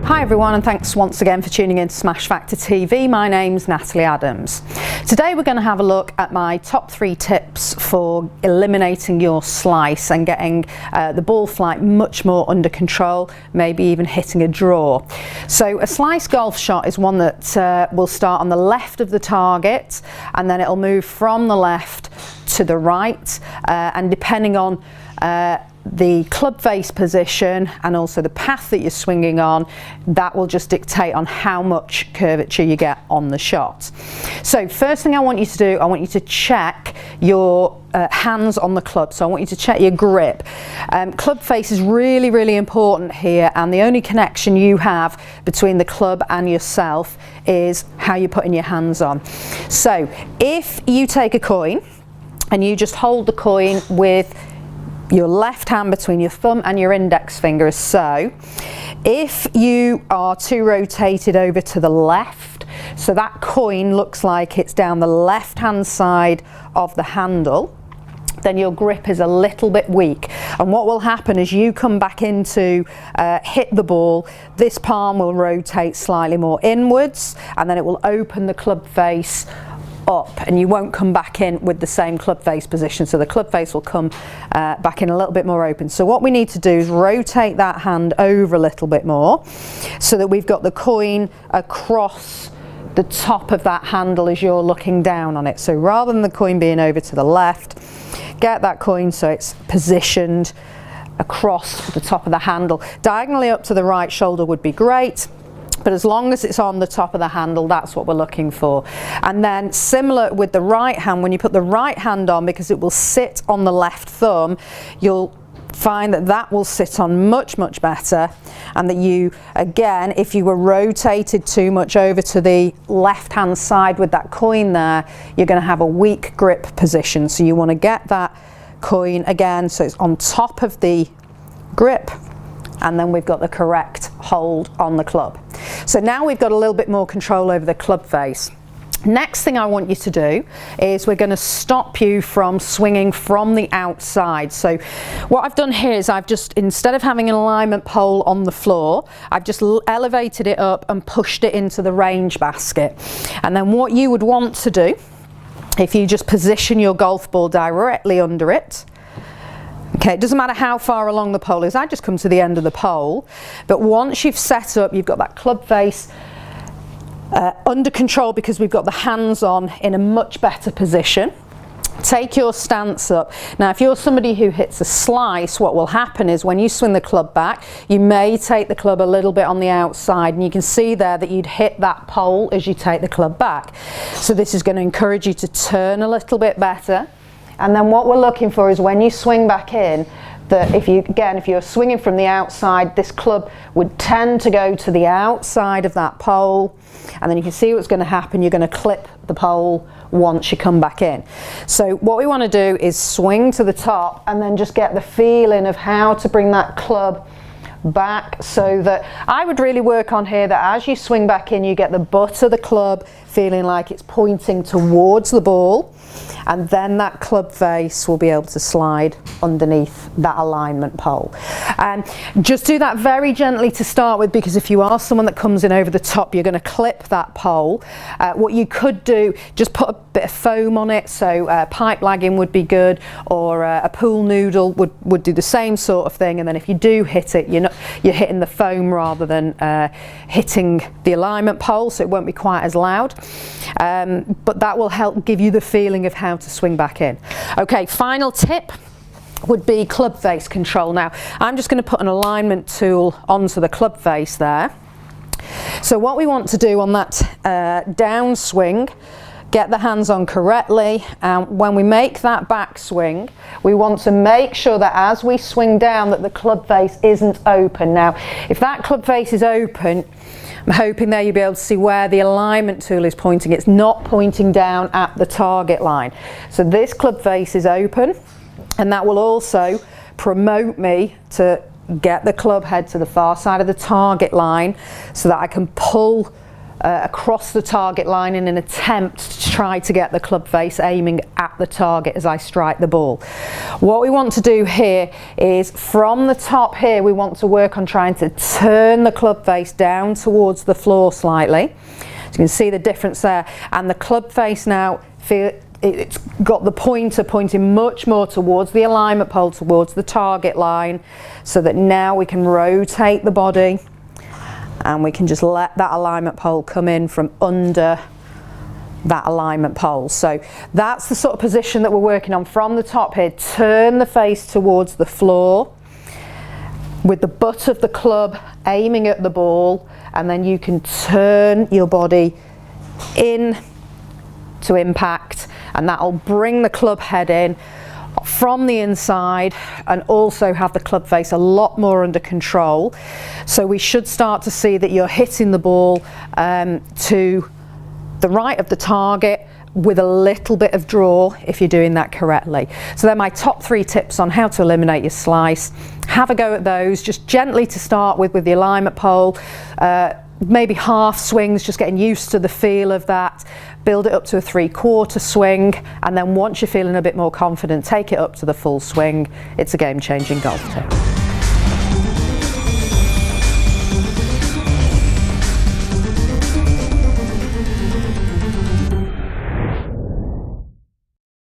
Hi everyone, and thanks once again for tuning in to Smash Factor TV. My name's Natalie Adams. Today we're going to have a look at my top 3 tips for eliminating your slice and getting the ball flight much more under control, maybe even hitting a draw. So a slice golf shot is one that will start on the left of the target, and then it'll move from the left to the right, and depending on the club face position and also the path that you're swinging on, that will just dictate on how much curvature you get on the shot. So first thing I want you to do, I want you to check your hands on the club. So I want you to check your grip. Club face is really, really important here, and the only connection you have between the club and yourself is how you're putting your hands on. So if you take a coin and you just hold the coin with your left hand between your thumb and your index finger, as so. If you are too rotated over to the left, so that coin looks like it's down the left hand side of the handle, then your grip is a little bit weak, and what will happen is you come back into hit the ball, this palm will rotate slightly more inwards, and then it will open the club face up, and you won't come back in with the same club face position, so the club face will come back in a little bit more open. So what we need to do is rotate that hand over a little bit more so that we've got the coin across the top of that handle as you're looking down on it. So rather than the coin being over to the left, get that coin so it's positioned across the top of the handle. Diagonally up to the right shoulder would be great, but as long as it's on the top of the handle, that's what we're looking for. And then similar with the right hand, when you put the right hand on, because it will sit on the left thumb, you'll find that that will sit on much, much better, and that you, again, if you were rotated too much over to the left hand side with that coin there, you're going to have a weak grip position. So you want to get that coin again so it's on top of the grip, and then we've got the correct hold on the club. So now we've got a little bit more control over the club face. Next thing I want you to do is we're going to stop you from swinging from the outside. So what I've done here is I've just, instead of having an alignment pole on the floor, I've just elevated it up and pushed it into the range basket. And then what you would want to do, if you just position your golf ball directly under it, okay, it doesn't matter how far along the pole is, I just come to the end of the pole, but once you've set up, you've got that club face under control because we've got the hands on in a much better position. Take your stance up. Now if you're somebody who hits a slice, what will happen is when you swing the club back, you may take the club a little bit on the outside, and you can see there that you'd hit that pole as you take the club back. So this is going to encourage you to turn a little bit better. And then what we're looking for is when you swing back in, that if you're swinging from the outside, this club would tend to go to the outside of that pole, and then you can see what's going to happen. You're going to clip the pole once you come back in. So what we want to do is swing to the top and then just get the feeling of how to bring that club back, so that I would really work on here that as you swing back in, you get the butt of the club feeling like it's pointing towards the ball, and then that club face will be able to slide underneath that alignment pole. And just do that very gently to start with, because if you are someone that comes in over the top, you're going to clip that pole. What you could do, just put a bit of foam on it, so pipe lagging would be good, or a pool noodle would do the same sort of thing, and then if you do hit it, you're hitting the foam rather than hitting the alignment pole, so it won't be quite as loud. But that will help give you the feeling of how to swing back in. Okay, final tip would be club face control. Now I'm just going to put an alignment tool onto the club face there. So what we want to do on that downswing, get the hands on correctly, and when we make that backswing, we want to make sure that as we swing down that the club face isn't open. Now if that club face is open, I'm hoping there you'll be able to see where the alignment tool is pointing. It's not pointing down at the target line. So this club face is open, and that will also promote me to get the club head to the far side of the target line so that I can pull across the target line in an attempt to try to get the club face aiming at the target as I strike the ball. What we want to do here is from the top here, we want to work on trying to turn the club face down towards the floor slightly. So you can see the difference there, and the club face now, it's got the pointer pointing much more towards the alignment pole, towards the target line, so that now we can rotate the body and we can just let that alignment pole come in from under that alignment pole. So that's the sort of position that we're working on from the top here. Turn the face towards the floor with the butt of the club aiming at the ball, and then you can turn your body in to impact, and that'll bring the club head in from the inside and also have the club face a lot more under control. So we should start to see that you're hitting the ball to the right of the target with a little bit of draw if you're doing that correctly. So they're my top 3 tips on how to eliminate your slice. Have a go at those, just gently to start with the alignment pole. Maybe half swings, just getting used to the feel of that. Build it up to a 3/4 swing, and then once you're feeling a bit more confident, take it up to the full swing. It's a game-changing golf tip.